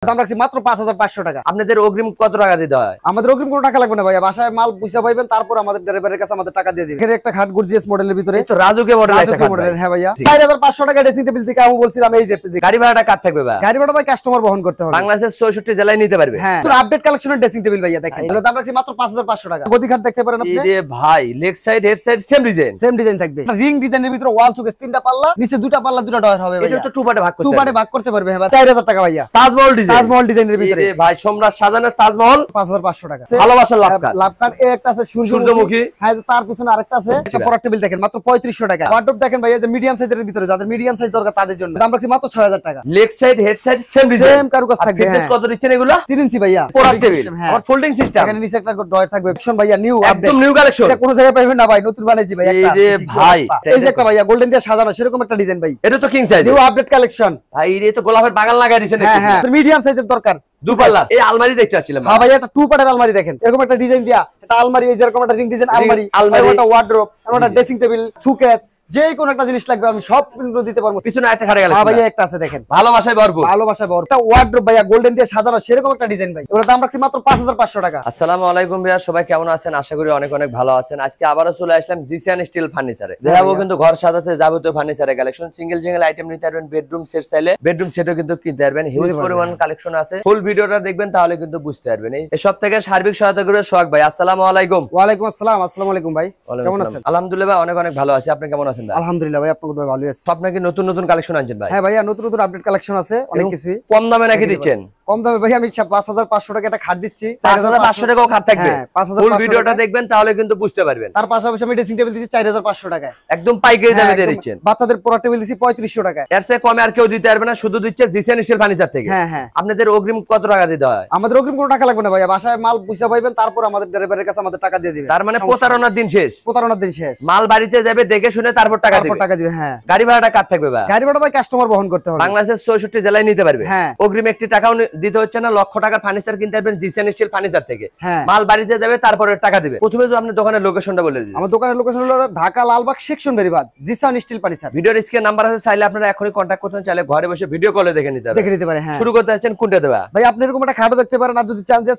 দাম রাখছি মাত্র 5500 টাকা। আপনাদের অগ্রিম কত টাকা দিতে হয়? আমাদের অগ্রিম কোনো টাকা লাগবে না ভাই, বাসায় মাল বুঝা পাইবেন, তারপর আমাদের ড্রাইভারের কাছে আমাদের টাকা দিয়ে দিবেন। এখানে একটা খাট গর্জিয়াস মডেলের ভিতরে, তো রাজুকে মডেল একটা খাট মডেল। হ্যাঁ ভাইয়া, 4500 টাকা ড্রেসিং টেবিল থেকে আমি বলছিলাম। এই যে গাড়ি ভাড়াটা কাট থাকবে ভাই? গাড়ি ভাড়া ভাই কাস্টমার বহন করতে হবে। বাংলাদেশের 64 জেলায় নিতে পারবে। হ্যাঁ, তো আপডেট কালেকশনের ড্রেসিং টেবিল ভাইয়া দেখেন, এর দাম রাখছি মাত্র 5500 টাকা। গদি খাট দেখতে পারেন আপনি। এই ভাই leg side head side same design থাকবে। রিং ডিজাইনের ভিতরে ওয়াল শোকেস, 3টা পাল্লা, নিচে 2টা পাল্লা, 2টা ডয়ার হবে ভাইয়া। এটা তো টু পার্টে ভাগ করতে টু পার্টে ভাগ করতে পারবে। হ্যাঁ, 4000 টাকা ভাইয়া। তাজমহল ডিজাইনের ভিতরে ভাই সম্রাট শাহজাহানের তাজমহল 5500 টাকা। ভালোবাসার লাভ কাট এই একটা আছে সূর্যমুখী। হ্যাঁ, তার পিছনে আরেকটা আছে। একটা পড়ার টেবিল দেখেন মাত্র 3500 টাকা। ওয়ার্ডরোব দেখেন ভাইয়া, যে মিডিয়াম সাইজের ভিতরে, যাদের মিডিয়াম সাইজ দরকার তাদের জন্য দাম রাখছি মাত্র 6000 টাকা। Leg side head side same design, কারুকাজ থাকবে। ফিটনেস কত দিচ্ছেন এগুলো? 3 ইঞ্চি ভাইয়া। পড়ার টেবিল আর ফোল্ডিং সিস্টেম। এখানে নিচে একটা ডয়ার থাকবে। অপশন ভাইয়া নিউ আপডেট, একদম নিউ কালেকশন। এটা কোন জায়গায় পাবেন না ভাই, নতুন বানাইছি ভাই একটা। এই যে ভাই, এই যে একটা ভাইয়া গোল্ডেন দিয়ে সাজানো সেরকম একটা ডিজাইন ভাই। এটা তো king size, new update collection ভাই। এই তো গোলাপের বাগান লাগাই দিয়েছেন। হ্যাঁ, মিডিয়াম সাইজের দরকার, দুপাল্লা। এই আলমারি দেখতে পাচ্ছিলাম। হ্যাঁ ভাই, একটা টু পার্টের আলমারি দেখেন, এরকম একটা ডিজাইন দিয়া একটা আলমারি। এই যে এরকম একটা রিং ডিজাইন আলমারি, একটা ওয়ার্ডরোব, একটা ড্রেসিং টেবিল, শোকেস, যে কোন একটা জিনিস লাগবে আমি সব কিন্তু দিতে পারবো। পিছনে একটা খাটে গেল। হ্যাঁ ভাইয়া, একটা আছে দেখেন, ভালোবাসায় ভরপুর। একটা ওয়ার্ডরোব ভাইয়া গোল্ডেন দিয়ে সাজানো সেরকম একটা ডিজাইন ভাই। ওর দাম রাখছি মাত্র 5500 টাকা। আসসালামু আলাইকুম ভাইয়া, সবাই কেমন আছেন? আশা করি অনেক অনেক ভালো আছেন। আজকে আবারো চলে আসলাম জিসিয়ান স্টিল ফার্নিচারে। দেখাবো কিন্তু ঘর সাজাতে যাবতীয় ফার্নিচারের কালেকশন। সিঙ্গেল আইটেম নিতে পারবেন, বেডরুম সেট চাইলে বেডরুম সেটও কিন্তু কিনতে পারবেন। হিউজ পরিমাণ কালেকশন আছে। ফুল ভিডিওটা দেখবেন তাহলে কিন্তু বুঝতে পারবেন। এই সব থেকে সার্বিক সহায়তা করবে সোহাগ ভাই। আসসালামু আলাইকুম। ওয়ালাইকুম আসসালাম। আসসালামু আলাইকুম ভাই, কেমন আছেন? আলহামদুলিল্লাহ ভাই, অনেক অনেক ভালো আছি। আপনি কেমন আছেন ভাই? আলহামদুলিল্লাহ ভাই, আপনাকে ভালো আছি। আপনাকে নতুন নতুন কালেকশন আনছেন ভাই? হ্যাঁ ভাইয়া, নতুন নতুন আপডেট কালেকশন আছে অনেক কিছুই। কম দামে নাকি দিচ্ছেন? কম দামে ভাই, আমি 5500 টাকা একটা খাট দিচ্ছি। 4500 টাকাও খাট থাকবে। হ্যাঁ, ফুল ভিডিওটা দেখবেন তাহলে কিন্তু বুঝতে পারবেন। তার পাশাপাশি আমি ড্রেসিং টেবিল দিচ্ছি 4500 টাকায়, একদম পাইকারি দামে দিয়ে দিচ্ছেন। বাচ্চাদের পড়া টেবিল দিচ্ছি 3500 টাকায়। এর চেয়ে কমে আর কেউ দিতে পারবে না, শুধু দিচ্ছে জিসিয়ান স্টিল ফার্নিচার থেকে। হ্যাঁ হ্যাঁ, আপনাদের অগ্রিম কত টাকা দিতে হয়? আমাদের অগ্রিম কোনো টাকা লাগবে না ভাইয়া, বাসায় মাল বুঝা পাইবেন, তারপর আমাদের ড্রাইভারের কাছে আমাদের টাকা দিয়ে দিবেন। তার মানে প্রতারণার দিন শেষ। প্রতারণার দিন শেষ। মাল বাড়িতে যাবে, দেখে শুনে তারপর টাকা দিবে। হ্যাঁ, গাড়ি ভাড়াটা কাট থাকবে ভাই? গাড়ি ভাড়া ভাই কাস্টমার বহন করতে হবে। বাংলাদেশের 64 জেলায় নিতে পারবে। হ্যাঁ, অগ্রিম একটি টাকাও দিতে হচ্ছে না। লক্ষ টাকার ফার্নিচার কিনতে পারবেন জিসিয়ান স্টিল ফার্নিচার থেকে। হ্যাঁ, মাল বাড়িতে যাবে, তারপরে টাকা দিবে। প্রথমে তো আপনি দোকানের লোকেশনটা বলে দিন। আমার দোকানের লোকেশন হলো ঢাকা লালবাগ সেকশন বেরিবাদ, জিসিয়ান স্টিল ফার্নিচার। ভিডিওর স্ক্রিনে নাম্বার আছে, চাইলে আপনারা এখনই কন্টাক্ট করতে চাইলে ঘরে বসে ভিডিও কলে দেখে নিতে পারে। হ্যাঁ, শুরু করতে যাচ্ছেন কোনটা দেবা ভাই? আপনি এরকম একটা খাটও দেখতে পারেন, আর যদি চান যে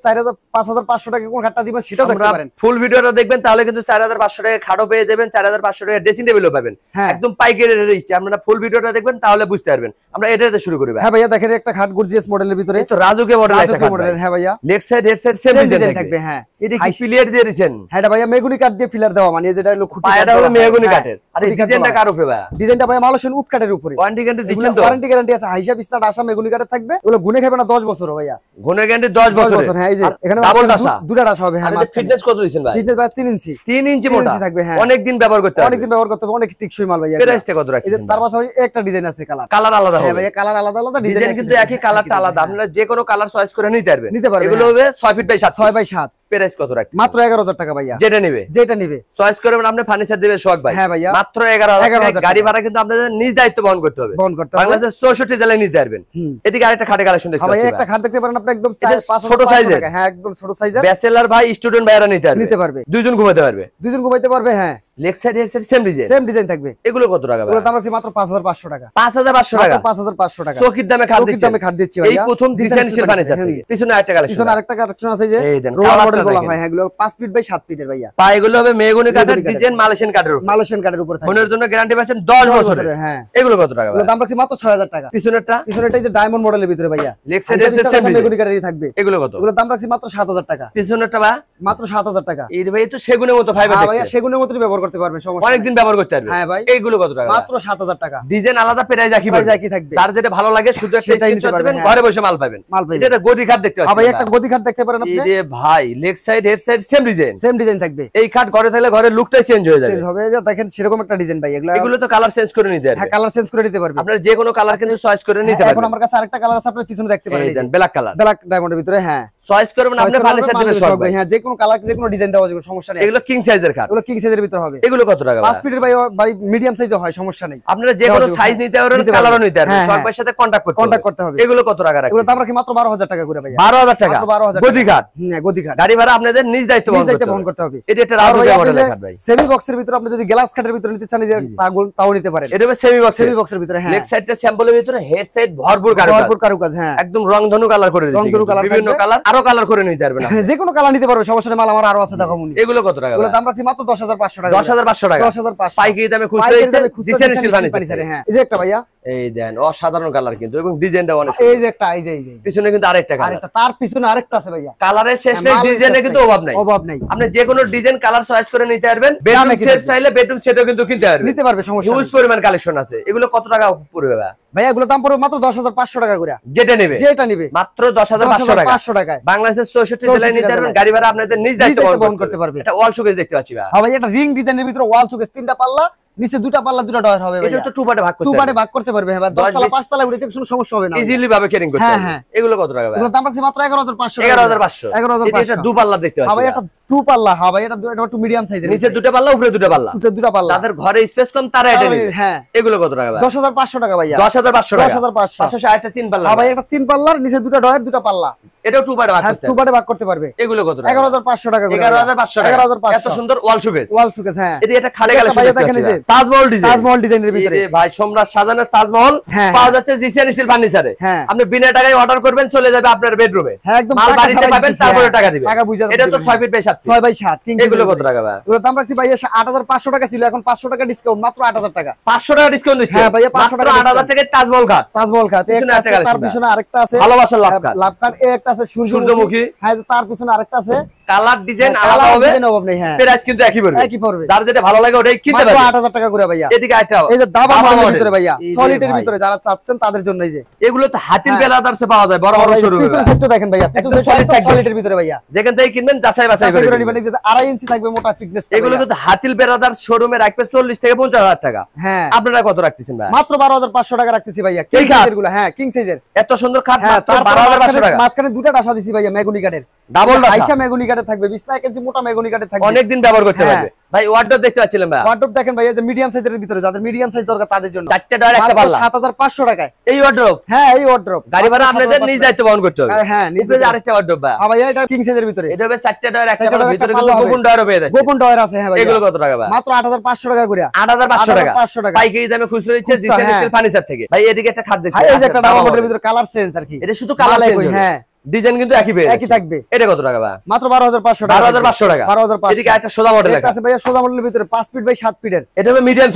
5500 টাকা কোন খাটটা দিবেন সেটাও দেখতে পারেন। ফুল ভিডিওটা দেখবেন তাহলে কিন্তু 4500 টাকা খাটও পেয়ে যাবেন, 4500 টাকা ড্রেসিং টেবিলও পাবেন। একদম পাইকারি রেটে। আপনারা ফুল ভিডিওটা দেখবেন তাহলে বুঝতে পারবেন। আমরা এটাতে শুরু করি ভাই। হ্যাঁ ভাইয়া, দেখেন একটা খাট গর্জিয়াস মডেলের ভিতরে, তো রাজুকে মডেল একটা খাট। হ্যাঁ ভাইয়া, leg side head side same design থাকবে। হ্যাঁ, এটা কি ফিলিয়ার দিয়ে দিবেন? হ্যাঁ এটা ভাইয়া মেগুনি কাঠ দিয়ে ফিলার দেওয়া, মানে যেটা হলো খুঁটি, এটা হলো মেগুনি কাঠের। আর এই ডিজাইনটা কার উপরে ভাই? ডিজাইনটা ভাইয়া মালয়েশিয়ান উড কাঠের উপরে। ওয়ারেন্টি গ্যারান্টি দিচ্ছেন তো? ওয়ারেন্টি গ্যারান্টি আছে। হাইসা বিস্তার আশা মেগুনি কাঠের থাকবে, ওগুলো গুনে খাবে না 10 বছর ভাইয়া। গুনে গ্যারান্টি 10 বছর। হ্যাঁ, এই যে এখানে ডাবল ডাসা, দুটো ডাসা হবে। হ্যাঁ, ফিটনেস কত দিবেন ভাই? ফিটনেস ভাই 3 ইঞ্চি। 3 ইঞ্চি মোটা থাকবে। হ্যাঁ, অনেক দিন ব্যবহার করতে হবে, অনেক টিকসই মাল ভাইয়া। প্রাইসটা কত রাখছেন? তার পাশে একটা ডিজাইন আছে, কালার আলাদা হবে। হ্যাঁ ভাইয়া, কালার আলাদা আলাদা, ডিজাইন কিন্তু একই, কালারটা আলাদা। আপনারা যে কোনো কালার চয়েস করে নিতে পারবেন। এগুলো হ্যাঁ। হবে 6 ফিট বাই 7। 6 বাই 7। প্রাইস কত রাখছেন? মাত্র 11000 টাকা ভাইয়া। যেটা নেবে চয়েস করবেন আপনি, ফার্নিচার দিবে সোহাগ ভাই। হ্যাঁ ভাইয়া, মাত্র 11000। গাড়ি ভাড়া কিন্তু আপনাদের নিজ দায়িত্ব বহন করতে হবে। বাংলাদেশের 64 জেলায় নিতে পারবেন। এদিকে আরেকটা খাটে কালেকশন দেখতে পাচ্ছেন। ভাই একটা খাট দেখতে পারেন আপনি, একদম ছোট সাইজের। হ্যাঁ, একদম ছোট সাইজের। ব্যাচেলর ভাই, স্টুডেন্ট ভাইরা নিতে পারবে। দুইজন ঘুমাতে পারবে। হ্যাঁ, leg side head side same design থাকবে। এগুলো কত টাকা ভাই? এগুলো দাম আছে মাত্র 5500 টাকা। 5500 টাকা। 5500 টাকা চকির দামে খাট দিচ্ছি ভাইয়া। এই প্রথম জিসিয়ান স্টিল ফার্নিচার থেকে। পিছনে আরেকটা কালেকশন, পিছনে আরেকটা কালেকশন আছে, যে রোলার মডেল বলা হয়। হ্যাঁ, এগুলো 5 ফিট বাই 7 ফিটের ভাইয়া। পা এগুলো হবে মেহগনি কাঠের ডিজাইন, মালয়েশিয়ান কাঠের উপর থাকবে। ফোনের জন্য গ্যারান্টি পাচ্ছেন 10 বছরের। হ্যাঁ, এগুলো কত টাকা ভাই? এগুলো দাম রাখছি মাত্র 6000 টাকা। পিছনেরটা যে ডায়মন্ড মডেলের ভিতরে ভাইয়া, leg side head side mahogany কাঠেরই থাকবে। এগুলো কত? এগুলো দাম রাখছি মাত্র 7000 টাকা। পিছনেরটা বা মাত্র 7000 টাকা। এই ভাই তো সেগুনের মতো ফাইবার দেখতে। ভাইয়া সেগুনের মতই ব্যবহার করতে পারবেন, সমস্যা অনেকদিন ব্যবহার করতে পারবে। হ্যাঁ ভাই, এইগুলো কত টাকা? মাত্র 7000 টাকা। ডিজাইন আলাদা, প্রাইস একই থাকবে। যার যেটা ভালো লাগে শুধু একটা স্ক্রিনশট দিবেন, ঘরে বসে মাল পাবেন। এটা গদি খাট দেখতে পাচ্ছেন। ভাই একটা গদি খাট দেখতে পারেন আপনি। এই ভাই leg side head side same design থাকবে। এই খাট ঘরে থাকলে ঘরের লুকটাই চেঞ্জ হয়ে যাবে। দেখেন সেরকম একটা ডিজাইন ভাই। এগুলো তো কালার চেঞ্জ করে নিতে পারবেন। হ্যাঁ, কালার চেঞ্জ করে নিতে পারবেন। আপনারা যে কোনো কালার কিন্তু চয়েস করে নিতে পারবেন। এখন আমার কাছে আরেকটা কালার আছে, আপনি পিছনে দেখতে পারেন। ব্ল্যাক কালার, ব্ল্যাক ডায়মন্ডের ভিতরে। হ্যাঁ, চয়েস করবেন আপনি ফার্নিচার দিবেন সব ভাই। হ্যাঁ, যে কোনো কালার যে কোনো ডিজাইন দেওয়া যাবে, সমস্যা নেই। এগুলো কিং সাইজের খাট, এগুলো কিং সাইজের ভিতর হবে। এগুলো কত টাকা? 5 ফিটের ভাই মিডিয়াম সাইজও হয়, সমস্যা নেই। আপনারা যে কোনো সাইজ নিতে পারবেন, কালারও নিতে পারবেন, সব ভাইয়ের সাথে কন্টাক্ট করতে হবে। এগুলো কত টাকা রাখবেন? এগুলো দাম রাখি মাত্র 12000 টাকা করে ভাই। 12000 টাকা গদি খাট। হ্যাঁ, গদি খাট। গাড়ি ভাড়া আপনাদের নিজ দায়িত্ব বহন করতে হবে। এটা একটা রাজকীয় মডেলের খাট ভাই। সেমি বক্সের ভিতর আপনি যদি গ্লাস খাটের ভিতর নিতে চান, তাও নিতে পারেন। এটা হবে সেমি বক্সের ভিতরে। হ্যাঁ, লেগ সাইডটা স্যাম্পলের ভিতরে, হেড সাইড ভরপুর কারুকাজ। হ্যাঁ, একদম রংধনু কালার করে দিয়েছি, বিভিন্ন কালার, আরো কালার করে নিতে পারবেন। যে কোনো কালার নিতে পারবে, সমস্যা নেই। মাল আমার আরো আছে, দেখো মুনি। এগুলো কত টাকা? এগুলো দাম রাখি মাত্র 10500 টাকা। 10500 টাকা 10500 পাইকারি দামে খুচরা দিচ্ছেন স্টিল ফার্নিচার। হ্যাঁ, এই যে একটা ভাইয়া, এই দেন অসাধারণ কালার কিন্তু, এবং ডিজাইনটা অনেক। এই যে একটা, এই যে পিছনে কিন্তু আরেকটা কালার, তার পিছনে আরেকটা আছে ভাইয়া। কালারের শেষ নেই, ডিজাইনে কিন্তু অভাব নাই। আপনি যে কোনো ডিজাইন কালার চয়েস করে নিতে পারবেন। বেডরুম সেট চাইলে বেডরুম সেটও কিন্তু কিনতে পারবেন, নিতে পারবে, সমস্যা নেই। হিউজ পরিমাণ কালেকশন আছে। এগুলো কত টাকা পড়বে ভাইয়া? এগুলো দাম পড়বে মাত্র 10500 টাকা করে। যেটা নেবে মাত্র 10500 টাকা। বাংলাদেশের 64 জেলায় নিতে পারবেন। গাড়ি ভাড়া আপনাদের নিজ দায়িত্ব বহন করতে পারবে। এটা ওয়াল শোকেস দেখতে পাচ্ছি ভাই। হ্যাঁ ভাই, এটা রিং ডিজাইনের ভিতরে ওয়াল শোকেস, 3টা পাল্লা, নিচে 2টা পাল্লা, 2টা ডয়ার হবে ভাই। এটা তো 2 পার্টে ভাগ করতে পারবে। হ্যাঁ, 10 তলা 5 তলা উঠতে কোনো সমস্যা হবে না, ইজিলি ভাবে ক্যারিং করতে পারবে। হ্যাঁ, এগুলো কত টাকা ভাই? এগুলো দাম রাখছি মাত্র 11500 টাকা। 11500 এটা 2 পাল্লা দেখতে পাচ্ছি। হ্যাঁ ভাই, এটা 2 পাল্লা। হ্যাঁ ভাই, এটা একটু মিডিয়াম সাইজের, নিচে 2টা পাল্লা, উপরে 2টা পাল্লা। তাদের ঘরে স্পেস কম, তারা এটা নেবে। হ্যাঁ, এগুলো কত টাকা ভাই? 10500 টাকা ভাইয়া। 10500 টাকা। 10500। পাশাপাশি আরেকটা 3 পাল্লা। হ্যাঁ ভাই, এটা 3 পাল্লার, নিচে 2টা ডয়ার, 2টা পাল্লা। এটাও 2 পার্টে ভাগ করতে পারবে। 2 পার্টে ভাগ করতে পারবে। এগুলো কত টাকা? 11500 টাকা করে। 11500 টাকা। 11500। এত সুন্দর ওয়াল শোকেস। হ্যাঁ, এটা খাড়ে গেলে দেখেন এই যে তাজমহল ডিজাইনের ভিতরে ভাই, সম্রাট শাহজাহানের তাজমহল পাওয়া যাচ্ছে জিসিএন স্টিল ফার্নিচারে। আপনি বিনা টাকায় অর্ডার করবেন, চলে যাবে আপনার বেডরুমে। হ্যাঁ, একদম মাল বাড়িতে পাবেন, তারপরে টাকা দিবেন। এটা তো 6 ফিট বাই 7 6 বাই 7 কিং। এগুলো কত টাকা ভাই? এগুলো দাম রাখছি ভাইয়া 8500 টাকা ছিল, এখন 500 টাকা ডিসকাউন্ট, মাত্র 8000 টাকা। 500 টাকা ডিসকাউন্ট দিচ্ছে। হ্যাঁ ভাইয়া, 500 টাকা 8000 টাকায় তাজমহল খাট। একটা আছে, তার পিছনে আরেকটা আছে ভালোবাসার লাভ কাট। একটা আছে সূর্যমুখী। হ্যাঁ, তার পিছনে আরেকটা আছে। কালার ডিজাইন আলাদা হবে, হ্যাঁ, প্রাইস কিন্তু একই পড়বে। যার যেটা ভালো লাগে ওটাই কিনতে পারবেন। 8000 টাকা করে ভাইয়া। এদিকে একটা এই যে দাবা মডেলের ভিতরে ভাইয়া, সলিডের ভিতরে যারা চাচ্ছেন তাদের জন্য। এই যে এগুলো তো হাতিল বেলাদারসে পাওয়া যায়, বড় বড় শোরুমে। পিছনে সেটটা দেখেন ভাইয়া, পিছনে সলিডের ভিতরে ভাইয়া। যেখান থেকে কিনবেন যাচাই বাছাই করে নেবেন। এই যে 2.5 ইঞ্চি থাকবে মোটা ফিটনেস। এগুলো কিন্তু হাতিল বেলাদার শোরুমে রাখবে 40 থেকে 50000 টাকা। হ্যাঁ, আপনারা কত রাখতেছেন ভাই? মাত্র 12500 টাকা রাখতেছি ভাইয়া। কিং সাইজের গুলো। হ্যাঁ, কিং সাইজের এত সুন্দর খাট মাত্র 12500 টাকা। মাঝখানে 2টা ডাসা দিছি ভাইয়া, মেগুনি কাঠের, ডাবল ডাসা। আইসা মেগুনি কাঠের থাকবে, 20 ইঞ্চি মোটা মেগুনি কাঠের থাকবে। অনেক দিন ব্যবহার করতে পারবে ভাই। ওয়ার্ডরোব দেখতে পাচ্ছিলেন ভাই? ওয়ার্ডরোব দেখেন ভাইয়া, যে মিডিয়াম সাইজের ভিতরে, যাদের মিডিয়াম সাইজ দরকার তাদের জন্য। 4টা ডয়ার, একটা পাল্লা, 7500 টাকায় এই ওয়ার্ডরোব। হ্যাঁ, এই ওয়ার্ডরোব গাড়ি ভাড়া আপনাদের নিজ দায়িত্ব বহন করতে হবে। হ্যাঁ, নিজে আরেকটা ওয়ার্ডরোব ভাই। হ্যাঁ ভাইয়া, এটা কিং সাইজের ভিতরে। এটা হবে 4টা ডয়ার, একটা পাল্লা, ভিতরে কিন্তু গোপন ডয়ারও পেয়ে যাচ্ছে। গোপন ডয়ার আছে। হ্যাঁ ভাইয়া, এগুলো কত টাকা ভাই? মাত্র 8500 টাকা করে। 8500 টাকা 8500 টাকা পাইকারি দামে খুচরা দিচ্ছে জিসিএন স্টিল ফার্নিচার থেকে। ভাই এদিকে একটা খাট দেখতে। এই যে একটা ডাবল মডেলের ভিতরে কালার চেঞ্জ আর কি। এটা শুধু কালার চেঞ্জ। হ্যাঁ, ডিজাইন কিন্তু একই থাকবে। এটা কত টাকা ভাই? মাত্র 12500 টাকা। 12500 টাকা। 12500। এদিকে একটা সোজা মডেল আছে ভাইয়া, সোজা মডেলের ভিতরে 5 ফিট বাই 7 ফিটের। এটা হবে মিডিয়াম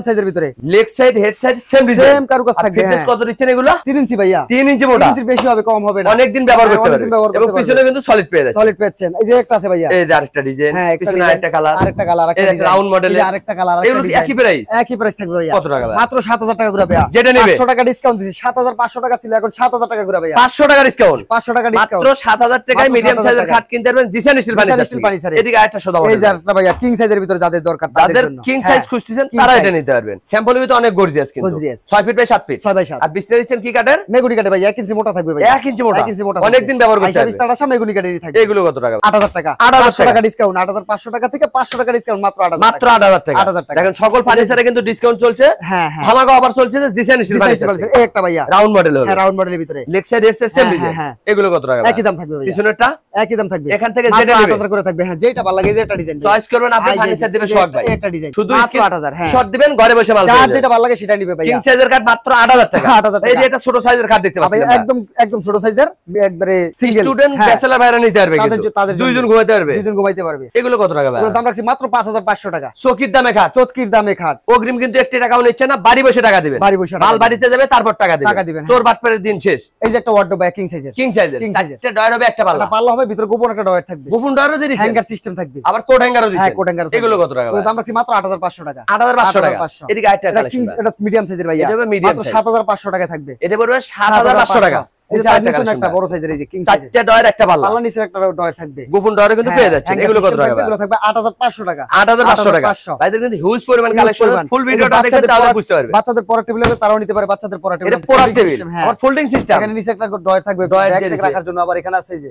সাইজের ভিতরে। Leg side, head side same design, same কারুকাজ থাকবে। ফিটনেস কত দিচ্ছেন এগুলো? 3 ইঞ্চি ভাইয়া। 3 ইঞ্চি মোটা। 3 ইঞ্চির বেশি হবে, কম হবে না। অনেক দিন ব্যবহার করতে পারবেন, এবং পিছনে কিন্তু সলিড পেয়ে যাচ্ছে। সলিড পাচ্ছেন। এই যে একটা আছে ভাইয়া, এই যে আরেকটা ডিজাইন, পিছনে আরেকটা কালার, আরেকটা ডিজাইন, রাউন্ড মডেলের আরেকটা কালার। এগুলো একই প্রাইস? একই প্রাইস থাকবে ভাইয়া। কত টাকা ভাই? মাত্র 7000 টাকা করে ভাইয়া। যেটা নেবে 500 টাকা ডিসকাউন্ট দিছি। 7500 টাকা ছিল, এখন 7000 টাকা করে ভাইয়া। 500 টাকা ডিসকাউন্ট। 500 টাকা ডিসকাউন্ট। মাত্র 7000 টাকায় মিডিয়াম সাইজের খাট কিনতে পারবেন জিসিএন স্টিল ফার্নিচার। এদিকে আরেকটা সোজা মডেল। এই যে একটা ভাইয়া কিং সাইজের ভিতরে যাদের দরকার তাদের জন্য। কিং সাইজ খুঁজতেছেন তারা এটা নিতে পারবেন। স্যাম্পলের ভিতরে অনেক গর্জিয়াস, কিন্তু 6 ফিট বাই 7 ফিট। 6 বাই 7। আর বিস্তারিত দিচ্ছেন কি কাঠের? মেগুনি কাঠের ভাইয়া, 1 ইঞ্চি মোটা থাকবে ভাইয়া। 1 ইঞ্চি মোটা। 1 ইঞ্চি মোটা। অনেক দিন ব্যবহার করতে পারবেন। বিস্তারটা সব মেগুনি কাঠেরই থাকবে। এগুলো কত টাকা? 8000 টাকা। 8000 টাকা ডিসকাউন্ট। 8500 টাকা থেকে 500 টাকা ডিসকাউন্ট, মাত্র 8000 টাকা। মাত্র 8000 টাকা। 8000 টাকা। দেখেন সকল ফার্নিচারে কিন্তু ডিসকাউন্ট চলছে। হ্যাঁ, হ্যাঁ, ধামাকা অফার চলছে যে জিসিএন স্টিল ফার্নিচার। এই একটা ভাইয়া রাউন্ড মডেল হবে। হ্যাঁ, রাউন্ড মডেলের ভিতরে। Leg side, head side same design. এগুলো কত টাকা? একই দাম থাকবে ভাইয়া। পিছনেরটা একই দাম থাকবে। এখান থেকে যেটা যেটা নেবে 8000 করে থাকবে। হ্যাঁ, যেটা ভালো লাগে, যেটা ডিজাইন চয়েস করবেন আপনি, ফার্নিচার দিবেন শর্ট ভাই। একটা ডিজাইন শুধু মাত্র 8000। হ্যাঁ, শর্ট দিবেন, ঘরে বসে মাল যার যেটা ভালো লাগে সেটা নিবে ভাইয়া। কিং সাইজের কাঠ মাত্র 8000 টাকা। 8000 টাকা। এই যে এটা ছোট সাইজের কাঠ দেখতে পাচ্ছেন ভাই, একদম ছোট সাইজের, একবারে সিঙ্গেল। স্টুডেন্ট ব্যাচেলর ভাইরা নিতে পারবে, কিন্তু দুইজন ঘুমাইতে পারবে। দুইজন ঘুমাইতে পারবে। এগুলো কত টাকা ভাই? এগুলো দাম রাখছি মাত্র 5500 টাকা। চকির দামে খাট, চটকির দামে খাট। অগ্রিম কিন্তু 1 টাকাও নিচ্ছে না, বাড়ি বসে টাকা দিবেন। বাড়ি বসে মাল বাড়িতে যাবে, তারপর টাকা দিবেন। চোর বাটপারের দিন শেষ। এই যে একটা ওয়ার্ডরোব কিং সাইজের। কিং সাইজের 4টা ডয়ার হবে, একটা পাল্লা। পাল্লা হবে, ভিতরে গোপন একটা ডয়ার থাকবে। গোপন ডয়ারও দিয়েছে, হ্যাঙ্গার সিস্টেম থাকবে, আবার কোড হ্যাঙ্গারও দিয়েছে। হ্যাঁ, কোড হ্যাঙ্গার। এগুলো কত টাকা? দাম রাখছি মাত্র 8500 টাকা। 8500 টাকা। এদিকে আরেকটা কালেকশন, এটা মিডিয়াম সাইজের ভাইয়া, মাত্র 7500 টাকা থাকবে। এটা পড়বে 7500 টাকা। এই যে নিচে একটা বড় সাইজের এই যে কিং সাইজের চারটা ডয়ার একটা পাল্লা পাল্লা নিচে একটা ডয়ার থাকবে গোপন ডয়ারে কিন্তু পেয়ে যাচ্ছেন এগুলো কত টাকা এগুলো থাকবে 8500 টাকা 8500 টাকা ভাইদের কিন্তু হিউজ পরিমাণ কালেকশন ফুল ভিডিওটা দেখলে তাহলে বুঝতে পারবে বাচ্চাদের পড়া টেবিল হলে তারাও নিতে পারে বাচ্চাদের পড়া টেবিল এটা পড়া টেবিল আর ফোল্ডিং সিস্টেম এখানে নিচে একটা ডয়ার থাকবে ব্যাগ থেকে রাখার জন্য আবার এখানে আছে এই যে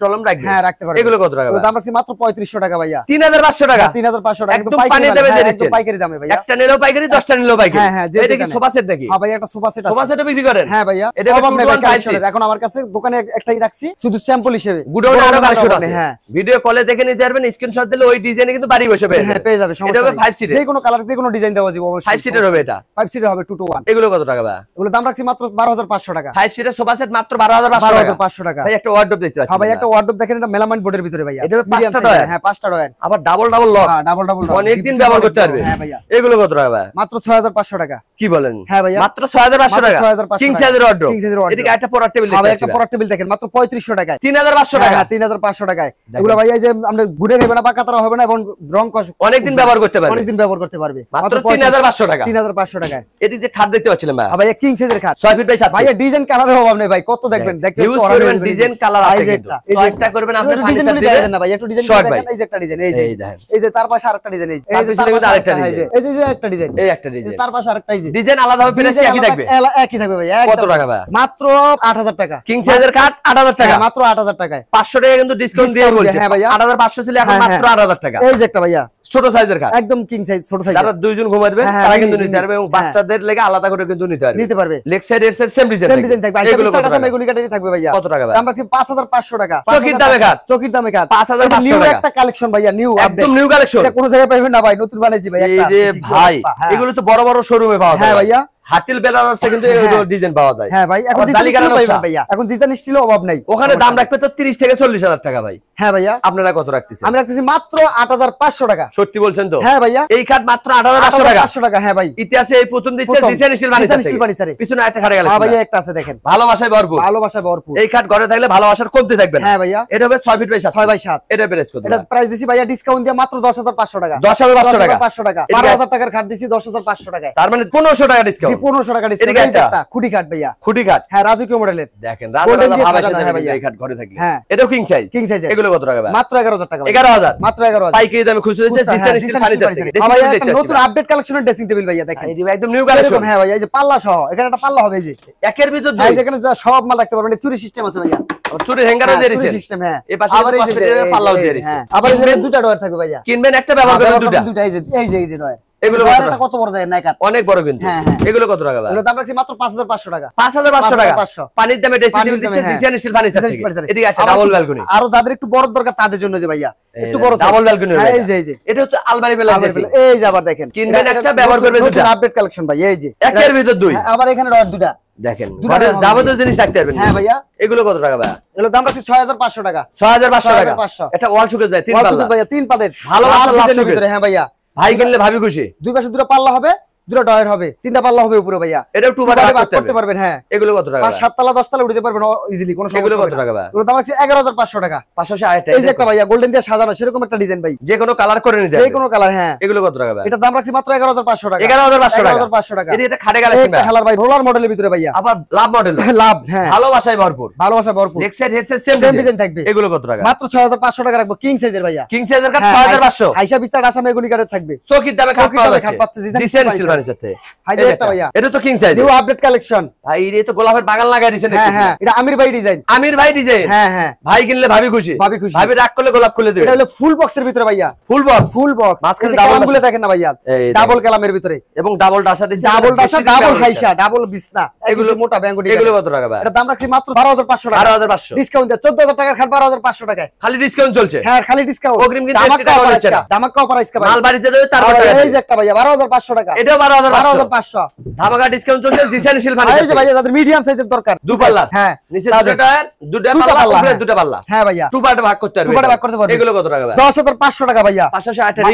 কলম রাখবে হ্যাঁ রাখতে পারবে এগুলো কত টাকা দাম রাখছি মাত্র 3500 টাকা ভাইয়া 3500 টাকা 3500 টাকা একদম পানি দেবে দিচ্ছেন পাইকারি দামে ভাইয়া একটা নিলেও পাইকারি 10টা নিলেও পাইকারি হ্যাঁ এটা কি সোফা সেট নাকি হ্যাঁ ভাইয়া একটা সোফা সেট আছে সোফা সেটও বিক্রি করেন হ্যাঁ ভাইয়া এটা এখন আমার কাছে দোকানে একটাই রাখছি শুধু স্যাম্পল হিসেবে গুডাউনে আরো কালেকশন আছে হ্যাঁ ভিডিও কলে দেখে নিতে পারবেন স্ক্রিনশট দিলে ওই ডিজাইনে কিন্তু বাড়ি বসে পেয়ে হ্যাঁ পেয়ে যাবে এটা হবে 5 সিটের যে কোনো কালার যে কোনো ডিজাইন দেওয়া যাবে অবশ্যই 5 সিটের হবে এটা 5 সিটের হবে 2 to 1 এগুলো কত টাকা ভাই এগুলো দাম রাখছি মাত্র 12500 টাকা 5 সিটের সোফা সেট মাত্র 12500 টাকা ভাই একটা ওয়ার্ডরোব দেখতে পাচ্ছেন হ্যাঁ ভাই একটা ওয়ার্ডরোব দেখেন এটা মেলামাইন বোর্ডের ভিতরে ভাইয়া এটা 5টা ডয়ার হ্যাঁ 5টা ডয়ার আবার ডাবল লক হ্যাঁ ডাবল অনেক দিন ব্যবহার করতে পারবে হ্যাঁ ভাইয়া এগুলো কত টাকা ভাই মাত্র 6500 টাকা কি বলেন হ্যাঁ ভাইয়া মাত্র 6500 টাকা কিং সাইজের ওয়ার্ডরোব এদিকে একটা পড়া টেবিল দেখতে একটা পড়া টেবিল দেখেন মাত্র 3500 টাকায় 3500 টাকা হ্যাঁ 3500 টাকায় এগুলো ভাইয়া এই যে আমরা ঘুরে খাইবে না পাকা তারা হবে না এবং রং কস অনেক দিন ব্যবহার করতে পারবে অনেক দিন ব্যবহার করতে পারবে মাত্র 3500 টাকা 3500 টাকায় এটি যে খাট দেখতে পাচ্ছিলাম ভাই ভাইয়া কিং সাইজের খাট 6 ফিট বাই 7 ভাইয়া ডিজাইন কালারের অভাব নেই ভাই কত দেখবেন দেখতে ইউজ করবেন ডিজাইন কালার আছে কিন্তু চয়েসটা করবেন আপনি ডিজাইন দিবেন না ভাই একটু ডিজাইন দেখেন এই যে একটা ডিজাইন এই যে এই যে তার পাশে আরেকটা ডিজাইন এই যে তার পাশে আরেকটা ডিজাইন এই যে একটা ডিজাইন এই একটা ডিজাইন তার পাশে আরেকটা ডিজাইন আলাদা হবে প্রাইস একই থাকবে একই থাকবে ভাই কত টাকা ভাই মাত্র 8000 টাকা কিং সাইজের খাট 8000 টাকা মাত্র 8000 টাকায় 500 টাকা কিন্তু ডিসকাউন্ট দিয়ে বলছে হ্যাঁ ভাইয়া 8500 ছিল এখন মাত্র 8000 টাকা এই যে একটা ভাইয়া ছোট সাইজের খাট একদম কিং সাইজ ছোট সাইজ যারা দুইজন ঘুমাবে তারা কিন্তু নিতে পারবে এবং বাচ্চাদের লাগি আলাদা করে কিন্তু নিতে পারবে লেগ সাইড এর সেম ডিজাইন থাকবে এগুলো কত টাকা এগুলো কাটারি থাকবে ভাইয়া কত টাকা ভাই আমরা 5500 টাকা চকির দামে খাট 5500 নিউ একটা কালেকশন ভাইয়া নিউ একদম নিউ কালেকশন এটা কোন জায়গায় পাবেন না ভাই নতুন বানাইছি ভাই একটা এই যে ভাই এগুলো তো বড় বড় শোরুমে পাওয়া যায় হ্যাঁ ভাইয়া হাতিল বেলার থেকে কিন্তু এই ডিজাইন পাওয়া যায় হ্যাঁ ভাই এখন ডিজাইন পাবেন ভাইয়া এখন ডিজাইন স্টিলও অভাব নাই ওখানে দাম রাখবে তো 30 থেকে 40000 টাকা ভাই হ্যাঁ ভাইয়া আপনারা কত রাখতেছেন আমি রাখতেছি মাত্র 8500 টাকা সত্যি বলছেন তো হ্যাঁ ভাইয়া এই খাট মাত্র 8500 টাকা হ্যাঁ ভাই ইতিহাসে এই প্রথম দিচ্ছে জিসান স্টিল বানিয়েছে পিছনে একটা খাট গেল হ্যাঁ ভাইয়া একটা আছে দেখেন ভালোবাসায় ভরপুর এই খাট ঘরে থাকলে ভালোবাসার কমতে থাকবে না হ্যাঁ ভাইয়া এটা হবে 6 ফিট বাই 7 6 বাই 7 এটা প্রাইস কত এটা প্রাইস দিছি ভাইয়া ডিসকাউন্ট দিয়ে মাত্র 10500 টাকা 10500 টাকা 12000 টাকার খাট দিছি 10500 টাকায় তার মানে 1500 টাকা ডিসকাউন্ট 1500 টাকা ডিসকাউন্ট একটা খুঁটি খাট ভাইয়া খুঁটি খাট হ্যাঁ রাজকীয় মডেলের দেখেন রাজা ভালোবাসা হ্যাঁ ভাইয়া এই খাট ঘরে থাকলে হ্যাঁ এটাও কিং সাইজ এগুলো কত টাকা ভাই মাত্র 11000 টাকা 11000 মাত্র 11000 পাইকারি দামে খুচরো দিচ্ছে জিসান স্টিল ফার্নিচার থেকে ভাইয়া একটা নতুন আপডেট কালেকশনের ড্রেসিং টেবিল ভাইয়া দেখেন এই একদম নিউ কালেকশন হ্যাঁ ভাইয়া এই যে পাল্লা সহ এখানে একটা পাল্লা হবে এই যে একের ভিতর দুই এই যেখানে সব মাল রাখতে পারবেন চুরি সিস্টেম আছে ভাইয়া চুরি হ্যাঙ্গারও দিয়ে দিয়েছেন সিস্টেম হ্যাঁ এই পাশে আবার এই যে পাল্লাও দিয়ে দিয়েছেন হ্যাঁ আবার এই যে দুটো ডয়ার থাকবে ভাইয়া কিনবেন একটা ব্যবহার করবেন দুটো এই যে ডয়ার এগুলো কত বড় যায় নাইকাত অনেক বড় কিন্তু এগুলো কত টাকা ভাই এগুলো দাম রাখছি মাত্র 5500 টাকা 5500 টাকা পানির দামে ড্রেসিং টেবিল দিচ্ছে জিসান স্টিল ফার্নিচার থেকে এদিকে একটা ডাবল ব্যালকনি আর যাদের একটু বড় দরকার তাদের জন্য যে ভাইয়া একটু বড় ডাবল ব্যালকনি এই যে এটা হচ্ছে আলমারি বেলা আছে এই যে আবার দেখেন কিনবেন একটা ব্যবহার করবেন দুটো আপডেট কালেকশন ভাই এই যে একের ভিতর দুই আবার এখানে ডয়ার দুটো দেখেন ঘরে যাবতীয় জিনিস রাখতে পারবেন হ্যাঁ ভাইয়া এগুলো কত টাকা ভাই এগুলো দাম রাখছি 6500 টাকা 6500 টাকা এটা ওয়াল শোকেস ভাই তিন পাল্লা ভাইয়া তিন পাল্লের ভালোবাসার লাভ শোকেস হ্যাঁ ভাইয়া ভাই কিনলে ভাবি খুশি দুই পাশে দুটো পাল্লা হবে দুটো ডয়ার হবে তিনটা পাল্লা হবে উপরে ভাইয়া এটা টু বারে করতে পারবেন হ্যাঁ এগুলো কত টাকা 5 7 তলা 10 তলা উঠতে পারবেন ইজিলি কোনো সমস্যা এগুলো কত টাকা ভাই এগুলো দাম রাখছি 11500 টাকা 500 আরেকটা এই যে একটা ভাইয়া গোল্ডেন দিয়ে সাজানো সেরকম একটা ডিজাইন ভাই যে কোনো কালার করে নিতে যে কোনো কালার হ্যাঁ এগুলো কত টাকা ভাই এটা দাম রাখছি মাত্র 11500 টাকা 11500 টাকা এটা খাটে গেল একটা খেলার ভাই রোলার মডেলের ভিতরে ভাইয়া আবার লাভ মডেল লাভ হ্যাঁ ভালোবাসায় ভরপুর leg side head side same design থাকবে এগুলো কত টাকা মাত্র 6500 টাকা রাখবো কিং সাইজের ভাইয়া কিং সাইজের কাট 6500 আইসা বিস্তার আসামে এগুলি কাটে থাকবে চকির দামে খাট পাচ্ছে জিসান স্টিল ফার্নিচার থেকে হাইজা একটা ভাইয়া এটা তো king size new update collection ভাই এটা তো গোলাপের বাগান লাগাই দিয়েছেন হ্যাঁ এটা আমির ভাই ডিজাইন হ্যাঁ ভাই কিনলে ভাবি খুশি ভাবি রাগ করলে গোলাপ খুলে দেবে এটা হলো ফুল বক্সের ভিতরে ভাইয়া ফুল বক্স মাঝখানে ডাবল গুলো দেখেন না ভাইয়া ডাবল কালামের ভিতরে এবং ডাবল ডাসা ডাবল হাইসা ডাবল বিছনা এগুলো মোটা ব্যাঙ্গুটি এগুলো কত টাকা ভাই এটা দাম রাখছি মাত্র 12500 টাকা 12500 ডিসকাউন্ট দিয়ে 14000 টাকার খাট 12500 টাকায় খালি ডিসকাউন্ট চলছে হ্যাঁ খালি ডিসকাউন্ট অগ্রিম কিন্তু 80 টাকা হচ্ছে না ধামাকা অফার আজকে ভাই মাল বাড়িতে দেবে তারপর টাকা এই যে একটা ভাইয়া 12500 টাকা এটাও 12500 ধামাকা ডিসকাউন্ট চলছে জিসান স্টিল ফার্নিচার এই যে ভাইয়া যাদের মিডিয়াম সাইজের দরকার দুপাল্লা হ্যাঁ নিচে দুটো পাল্লা উপরে দুটো পাল্লা হ্যাঁ ভাইয়া টু পার্টে ভাগ করতে পারবে এগুলো কত টাকা ভাই 10500 টাকা ভাইয়া 508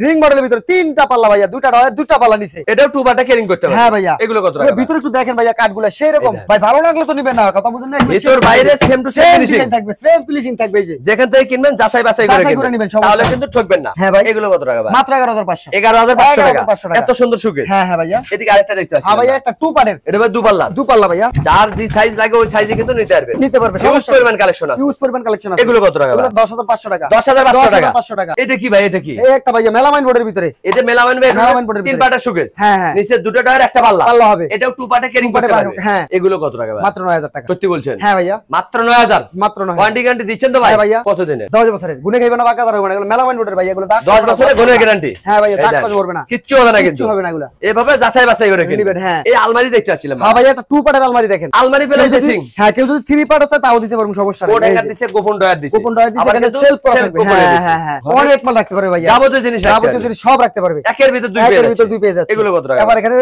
রিং মডেলের ভিতরে তিনটা পাল্লা ভাইয়া দুটো ডয়ার দুটো পাল্লা নিচে এটাও টু পার্টে ক্যারিং করতে পারবে হ্যাঁ ভাইয়া এগুলো কত টাকা ভিতরে একটু দেখেন ভাইয়া কাটগুলো সেই রকম ভাই ভালো লাগলে তো নিবেন না কথা বুঝেন না ভিতর বাইরে সেম টু সেম ফিনিশিং থাকবে সেম ফিনিশিং থাকবে এই যে যেখান থেকে কিনবেন যাচাই বাছাই করে নিবেন তাহলে কিন্তু ঠকবেন না হ্যাঁ ভাই এগুলো কত টাকা ভাই মাত্র 11500 11500 টাকা এত সুন্দর শোকেস। হ্যাঁ হ্যাঁ ভাইয়া, এদিকে আরেকটা দেখতে পাচ্ছি। হ্যাঁ ভাইয়া, একটা টু পার্টের, এটা ভাই দুপাল্লা। দুপাল্লা ভাইয়া, যার যে সাইজ লাগে ওই সাইজে কিন্তু নিতে পারবে, নিতে পারবে। হিউজ পরিমাণ কালেকশন আছে, হিউজ পরিমাণ কালেকশন আছে। এগুলো কত টাকা ভাই? 10,500 টাকা। 10,500 টাকা। এটা কি ভাই? এটা কি? এই একটা ভাইয়া মেলামাইন বোর্ডের ভিতরে, এটা মেলামাইন ভাই, মেলামাইন বোর্ডের তিন ভিতরে। পার্টের শোকেস। হ্যাঁ হ্যাঁ, নিচে দুটো টায়ার একটা পাল্লা, পাল্লা হবে। এটাও টু পার্টে ক্যারিং করতে পারবে। হ্যাঁ, এগুলো কত টাকা ভাই? মাত্র 9,000 টাকা। সত্যি বলছেন? হ্যাঁ ভাইয়া, মাত্র 9,000। মাত্র 9,000। ওয়ারেন্টি গ্যারান্টি দিচ্ছেন তো ভাই? হ্যাঁ ভাইয়া। কত দিনের? 10 বছরের। গুনে খাইবে না, বাঁকা দাঁড়াবে না। এগুলো মেলামাইন বোর্ডের ভাইয়া, এগুলো 10 বছরের গুণের গ্যারান্টি। হ্যাঁ ভাইয়া, দাগ কাজ করবে না, কিচ্ছু হবে না, কিন্তু কিচ্ছু হবে না এগুলো। এভাবে যাচাই বাছাই করে কিনবেন। হ্যাঁ, এই আলমারি দেখতে পাচ্ছিলাম। হ্যাঁ ভাইয়া, একটা টু পার্টের আলমারি দেখেন। আলমারি পেলে ড্রেসিং। হ্যাঁ, কেউ যদি 3 পার্ট আছে তাও দিতে পারবো, সমস্যা নেই। কোড হ্যাঙ্গার দিছে, গোপন ডয়ার দিছে, গোপন ডয়ার দিছে, এখানে সেলফ করা থাকবে। হ্যাঁ হ্যাঁ হ্যাঁ, অনেক মাল রাখতে পারবে ভাইয়া, যাবতীয় জিনিস, যাবতীয় জিনিস সব রাখতে পারবে। একের ভিতর দুই একের ভিতর 2 পেজ আছে। এগুলো কত টাকা? আবার এখানে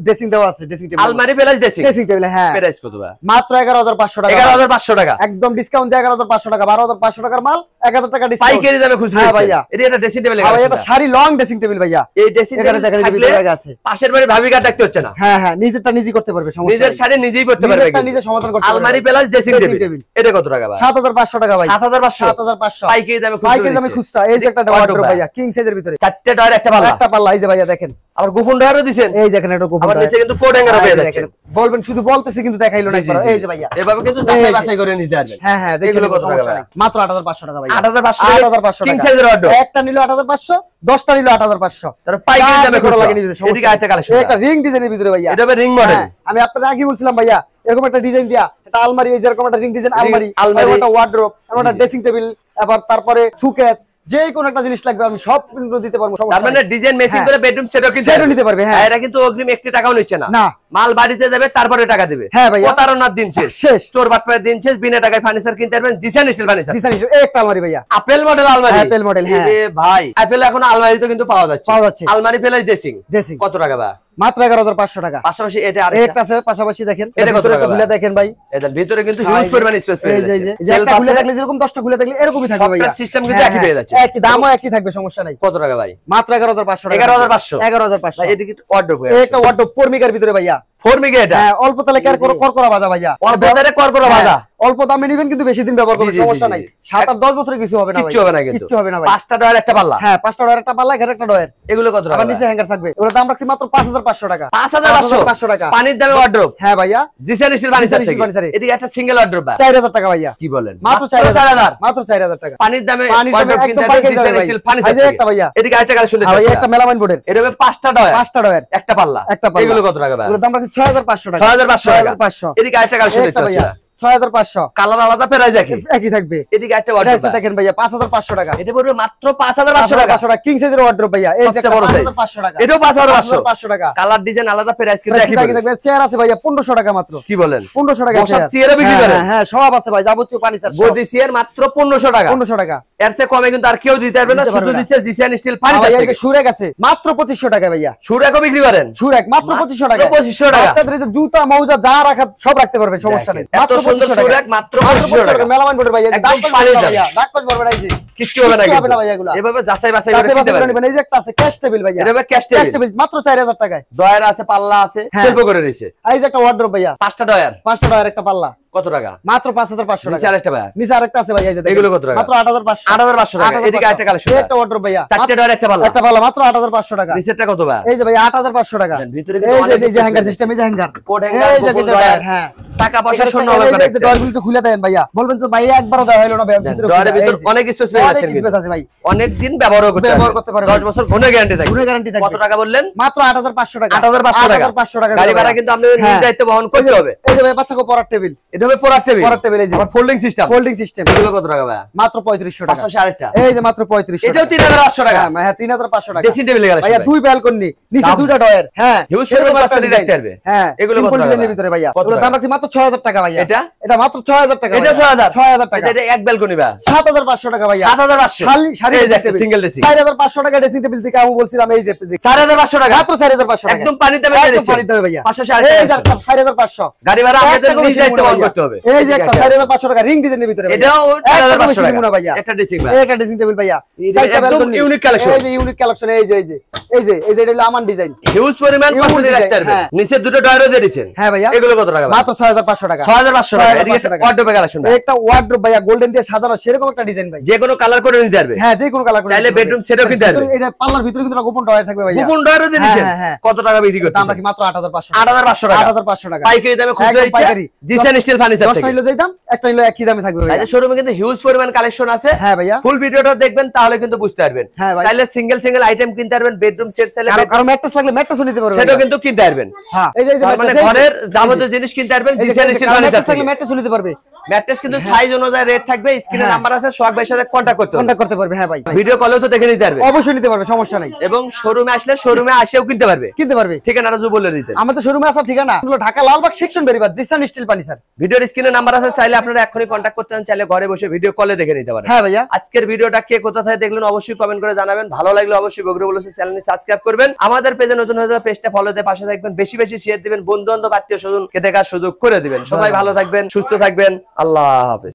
ড্রেসিং দেওয়া আছে, ড্রেসিং টেবিল, আলমারি পেলে ড্রেসিং, ড্রেসিং টেবিল। হ্যাঁ, প্রাইস কত ভাই? মাত্র 11,500 টাকা। 11,500 টাকা একদম ডিসকাউন্ট দিয়ে 11,500 টাকা। 12,500 টাকার মাল 1,000 টাকা ডিসকাউন্ট। পাইকারি দামে খুচরা। হ্যাঁ ভাইয়া, এটা একটা ড্রেসিং টেবিল। হ্যাঁ ভাইয়া, এটা শাড়ি লং ড্রেসিং টেবিল ভাইয়া। এই ড্রেসিং এখানে দেখেন টেবিল ভিতরে জায়গা আছে। পাশের বাড়ি ভাবি কাট রাখতে হচ্ছে না। হ্যাঁ হ্যাঁ, নিজেরটা নিজেই করতে পারবে, সমস্যা নিজের নেই। শাড়ি নিজেই পরতে পারবে, নিজেরটা নিজে সমাধান করতে পারবে। আলমারি plus dressing dressing table. Table. এটা কত টাকা ভাই? 7,500 টাকা ভাই। 7,500। 7,500 পাইকারি দামে খুচরা। পাইকারি দামে খুচরা। এই যে একটা ওয়ার্ডরোব ভাইয়া, কিং সাইজের ভিতরে, চারটে টায়ার একটা পাল্লা, একটা পাল্লা। এই যে ভাইয়া দেখেন, আবার গোপন ডয়ারও দিবেন। এই যে এখানে একটা গোপন আবার ডয়ার। নিচে কিন্তু কোড হ্যাঙ্গারও পেয়ে যাচ্ছে। বলবেন শুধু বলতেছি, কিন্তু দেখাইলো না একবার। এই যে ভাইয়া, এভাবে কিন্তু যাচাই বাছাই করে নিতে পারবেন। হ্যাঁ হ্যাঁ, এগুলো কত টাকা ভাই? মাত্র 8,500 টাকা ভাই। 8,500 কিং টাকা। সাইজের ওয়ার্ডরোব। একটা নিলো 8,500, 10টা নিলো 8,500। তার পাইকারি দামে করে খুচরা লাগিয়ে নিতে সমস্যা। এদিকে আরেকটা কালেকশন। একটা রিং ডিজাইনের ভিতরে ভাইয়া, এটা হবে রিং মডেল। আমি আপনাদের আগে বলছিলাম ভাইয়া, এরকম একটা ডিজাইন দিয়া একটা আলমারি, এই যে এরকম একটা রিং ডিজাইন আলমারি, আলমারি, একটা ওয়ার্ডরোব, একটা ড্রেসিং টেবিল, আবার তারপরে সুকেস, যে কোন একটা জিনিস লাগবে আমি সব কিন্তু দিতে পারবো, সমস্যা তার মানে নেই। ডিজাইন ম্যাচিং করে বেডরুম সেটও কিনতে সেটও নিতে পারবে। হ্যাঁ, এরা কিন্তু অগ্রিম 1 টাকাও নিচ্ছে না। না, মাল বাড়িতে যাবে তারপরে টাকা দিবে। হ্যাঁ ভাইয়া, প্রতারণার দিন শেষ, শেষ। চোর বাটপাড়ের দিন শেষ। বিনা টাকায় ফার্নিচার কিনতে পারবেন Jisan steel furniture. Jisan steel. এই একটা আলমারি ভাইয়া, আপেল মডেল আলমারি। Apple model. হ্যাঁ এই যে ভাই, আপেল এখন আলমারিতে কিন্তু পাওয়া যাচ্ছে। আলমারি প্লাস ড্রেসিং। ড্রেসিং কত টাকা ভাই? মাত্র 11,500 টাকা। পাশাপাশি এটা একটা আরেকটা আছে, পাশাপাশি দেখেন, এটা কত টাকা খুলে দেখেন ভাই। এটার ভিতরে কিন্তু হিউজ পরিমাণ স্পেস পেয়ে এই যে যাচ্ছে। একটা খুলে থাকলে যেরকম 10টা খুলে থাকলে এরকমই থাকবে ভাইয়া। সিস্টেম কিন্তু একই পেয়ে যাচ্ছে, একই দামও একই থাকবে, সমস্যা নাই। কত টাকা ভাই? মাত্র 11,500 টাকা। 11,500। 11,500। ভাই এদিকে ওয়ার্ডরোব। একটা ওয়ার্ডরোব পরমিকার ভিতরে ভাইয়া, ফর্মিকে এটা। হ্যাঁ, অল্প তালে করকরা বাজা ভাইয়া, অল্প দামে করকরা বাজা। অল্প দামে নিবেন কিন্তু বেশি দিন ব্যবহার করবেন, সমস্যা নাই। 7-8-10 বছরে কিছু হবে না ভাই, কিচ্ছু হবে না, কিন্তু কিচ্ছু হবে না ভাই। 5টা ডয়ার একটা পাল্লা। হ্যাঁ, 5টা ডয়ার একটা পাল্লা, এখানে একটা ডয়ার। এগুলো কত টাকা? আবার নিচে হ্যাঙ্গার থাকবে। ওর দাম রাখছি মাত্র 5,500 টাকা। 5,500 টাকা। পানির দামে ওয়ার্ডরোব। হ্যাঁ ভাইয়া, Jisan steel furniture Jisan steel furniture. থেকে। এদিকে একটা সিঙ্গেল ওয়ার্ডরোব ভাই 4,000 টাকা ভাইয়া। কি বলেন? মাত্র 4,000। মাত্র 4,000 টাকা। পানির দামে পানির দামে ওয়ার্ডরোব কিনতে একদম পারবেন পাইকারি দামে জিসান ভাই। স্টিল ফার্নিচার এই যে থেকে। একটা ভাইয়া, এদিকে আরেকটা কালেকশন হ্যাঁ ভাইয়া, একটা মেলামাইন বোর্ডের। এটা হবে 5টা ডয়ার, 5টা ডয়ার, একটা পাল্লা। একটা পাল্লা। এগুলো কত টাকা ভাই? ওর দাম রাখছি 6,500 টাকা। 6,500 টাকা। 6,500। এদিকে আরেকটা কালেকশন দেখতে একটা ভাইয়া, পাচ্ছি। 6,500। কালার আলাদা প্রাইস একই থাকবে। এদিকে একটা এটা ওয়ার্ডরোব আছে দেখেন ভাইয়া, 5,500 টাকা। এটা পড়বে মাত্র 5,500 টাকা। 5,500 টাকা। কিং সাইজের ওয়ার্ডরোব ভাইয়া, এই যে সবচেয়ে একটা বড় সাইজ। 5,500 টাকা। এটাও 5,500 5,500 টাকা। কালার ডিজাইন আলাদা প্রাইস কিন্তু একই একই থাকবে। চেয়ার আছে ভাইয়া 1,500 টাকা মাত্র। কি বলেন? 1,500 টাকা বসার চেয়ার। চেয়ারও বিক্রি করেন? হ্যাঁ, সব আছে ভাই, যাবতীয় ফার্নিচার সব। গদি চেয়ার মাত্র 1500 টাকা। 1,500 টাকা। এর চেয়ে কমে কিন্তু আর কেউ দিতে পারবে না, দিতে শুধু পারবে না। দিচ্ছে জিসান স্টিল ভাইয়া, ফার্নিচার এই থেকে। যে সুরেক আছে মাত্র 2,500 টাকা ভাইয়া। সুরেকও বিক্রি করেন? সুরেক মাত্র 2,500 টাকা। 2,500 টাকা। বাচ্চাদের এই যে জুতা মৌজা যা রাখা সব রাখতে পারবেন, সমস্যা নেই। এত সুন্দর সুরেক মাত্র 2,500 টাকা। মেলামাইন বোর্ডের ভাইয়া, একদম দাম পানির দাম। ভাইয়া, দাগ কষ পারবে না। এই যে কিচ্ছু হবে না, কিচ্ছু হবে কিন্তু না ভাইয়া এগুলা। এভাবে যাচাই বাছাই করে যাচাই কিনতে বাছাই করে পারবেন। নেবেন। এই যে একটা আছে ক্যাশ টেবিল ভাইয়া, এটা হবে ক্যাশ ক্যাশ টেবিল। টেবিল মাত্র 4,000 টাকায়। ডয়ার আছে, পাল্লা আছে, হ্যাঁ। শিল্প করে রয়েছে। এই যে একটা ওয়ার্ডরোব ভাইয়া, 5টা ডয়ার, 500 টাকার একটা পাল্লা, কত টাকা? মাত্র 5,500 নিচে টাকা। আরেকটা ভাই, নিচে আরেকটা আছে ভাইয়া, এই যে দেখেন। এগুলো কত টাকা? মাত্র 8,500। 8,500 টাকা। এদিকে আরেকটা কালেকশন, এই একটা ওয়ার্ডরোব ভাইয়া, 4টে ডয়ার একটা পাল্লা, একটা পাল্লা মাত্র 8,500 টাকা। নিচেরটা কত ভাই? এই যে ভাই 8,500 টাকা। ভিতরে এই কিন্তু যে অনেক এই যে হ্যাঙ্গার সিস্টেম, এই যে হ্যাঙ্গার, কোড হ্যাঙ্গার, এই যে গোপন কিছু ডয়ার, ডয়ার। হ্যাঁ, টাকা পয়সা শূন্য এই হবে যে কানেক্টেড। ডয়ারগুলো খুলে দেন ভাইয়া, বলবেন তো ভাই একবারও দেওয়া হলো না ভাই, ভিতরে ডয়ারের ভিতর এই যে। অনেক স্পেস পেয়ে অনেক যাচ্ছেন, স্পেস আছে ভাই, অনেক দিন ব্যবহার করতে পারবেন। 10 বছর গুণে গ্যারান্টি থাকবে। গুণে গ্যারান্টি থাকবে। কত টাকা বললেন? মাত্র 8,500 টাকা। 8,500 টাকা। 8,500 টাকা। গাড়ি ভাড়া কিন্তু আপনাদের নিজ দায়িত্ব বহন করতে হবে। এই যে ভাই বাচ্চাকে পড়ার টেবিল, এটা হবে পড়ার টেবিল। পড়ার টেবিল, এই যে আবার ফোল্ডিং সিস্টেম। Folding system. এগুলো কত টাকা ভাই? মাত্র 3,500 টাকা। পাশাপাশি আরেকটা, এই যে মাত্র 3,500 এটাও 3,500 টাকা। হ্যাঁ, 3,500 টাকা। ড্রেসিং টেবিল গেল ভাইয়া, দুই ব্যালকনি, নিচে দুইটা ডয়ার। হ্যাঁ, হিউজ সেরকম পরিমাণ একটা ডিজাইন ডিজাইন। থাকবে। হ্যাঁ, এগুলো কত সিম্পল টাকা ডিজাইনের ভাই? ভিতরে ভাইয়া। কত ওর দাম টাকা? রাখছি মাত্র 6,000 টাকা ভাইয়া। এটা? এটা মাত্র 6,000 টাকা। এটা 6,000 6,000 টাকা। এটা এক ব্যালকনি ভাই 7,500 টাকা ভাইয়া। 7,500। শাড়ি এই যে একটা সিঙ্গেল ড্রেসিং। 4,500 টাকা ড্রেসিং টেবিল থেকে আমি বলছিলাম, এই যে 4,500 টাকা। মাত্র 4,500 টাকা। একদম পানির দামে দিয়ে একদম দিচ্ছেন। পানির দামে ভাইয়া। পাশাপাশি এই আরেকটা যে আছে। 4,500। গাড়ি ভাড়া আপনাদের একটা নিজ দায়িত্ব বহন ভাইয়া। করতে হবে। এই যে একটা 4,500 টাকা রিং ডিজাইনের ভিতরে ভাইয়া। এটাও একটা 4,500 নিমুনা টাকা। ভাইয়া। একটা ড্রেসিং ভাই। এই একটা ড্রেসিং টেবিল ভাইয়া। এটা চারটা একদম balcony। Unique collection. এই যে ইউনিক কালেকশন, এই যে এই যে এটা হলো আমান ডিজাইন, হিউজ পরিমাণ পছন্দ রাখতে পারবেন। হ্যাঁ। নিচে দুটো ডয়ারও দিয়ে দিবেন। হ্যাঁ ভাইয়া, এগুলো কত টাকা? মাত্র 6500 টাকা। 6500 টাকা। এদিকে ওয়ার্ডরোব কালেকশন ভাই, একটা ওয়ার্ডরোব ভাইয়া গোল্ডেন দিয়ে সাজানো সেরকম একটা ডিজাইন ভাই, যে কোনো কালার করে নিতে পারবে। হ্যাঁ যে কোনো কালার করে চাইলে বেডরুম সেটও কিনতে পারবে। এটা পাল্লার ভিতরে কিন্তু গোপন ডয়ার থাকবে ভাইয়া, গোপন ডয়ারও দিয়ে দিবেন। কত টাকা বিক্রি করতে? আমরা কি মাত্র 8500 8500 টাকা। 8500 টাকা পাইকারি দামে খুচরা একদম পাইকারি। জিসান স্টিল ফার্নিচার 10টা থেকে। হলো যেই দাম, একটা হলো একই দামে থাকবে ভাইয়া। এই শোরুমে কিন্তু হিউজ পরিমাণ কালেকশন আছে। হ্যাঁ ভাইয়া, ফুল ভিডিওটা দেখবেন তাহলে কিন্তু বুঝতে পারবেন। হ্যাঁ ভাই, চাইলে সিঙ্গেল আইটেম কিনতে পারবেন, বেডরুম সেট চাইলে কারণ ম্যাট্রেস লাগলে ম্যাট্রেসও নিতে পারবে, সেটাও কিন্তু কিনতে পারবেন। হ্যাঁ এই যে মানে ঘরের যাবতীয় জিনিস কিনতে পারবেন জিসান স্টিল ফার্নিচার ম্যাট্রেস থেকে। লাগলে ম্যাট্রেসও নিতে পারবে। ম্যাট্রেস কিন্তু সাইজ অনুযায়ী রেট থাকবে, স্ক্রিনে নাম্বার আছে, সোহাগ ভাইয়ের সাথে কন্টাক্ট করতে পারবে। হ্যাঁ ভাই, ভিডিও কলেও তো দেখে নিতে পারবে, অবশ্যই নিতে পারবে, সমস্যা নাই। এবং শোরুমে আসলে শোরুমে আসেও কিনতে পারবে। ঠিকানাটা যদি বলে দিতেন। আমাদের শোরুমে আসার ঠিকানা হলো Dhaka Lalbagh section Beribadh, Jisan steel furniture. ভিডিওর স্ক্রিনে নাম্বার আছে, চাইলে আপনারা এখনই কন্টাক্ট করতে পারেন, চাইলে ঘরে বসে ভিডিও কলে দেখে নিতে পারেন। হ্যাঁ ভাইয়া, আজকের ভিডিওটা কে কোথা থেকে দেখলেন অবশ্যই কমেন্ট করে জানাবেন। ভালো লাগলে অবশ্যই বগুড়া বলছে চ্যানেলটি সাবস্ক্রাইব করবেন। আমাদের পেজে নতুন হয়ে যাবে, পেজটা ফলো দিয়ে পাশে থাকবেন, বেশি শেয়ার দিবেন, বন্ধু বান্ধব আত্মীয় স্বজনকে দেখার সুযোগ করে দিবেন। সবাই ভালো থাকবেন, সুস্থ থাকবেন, আল্লাহ হাফেজ।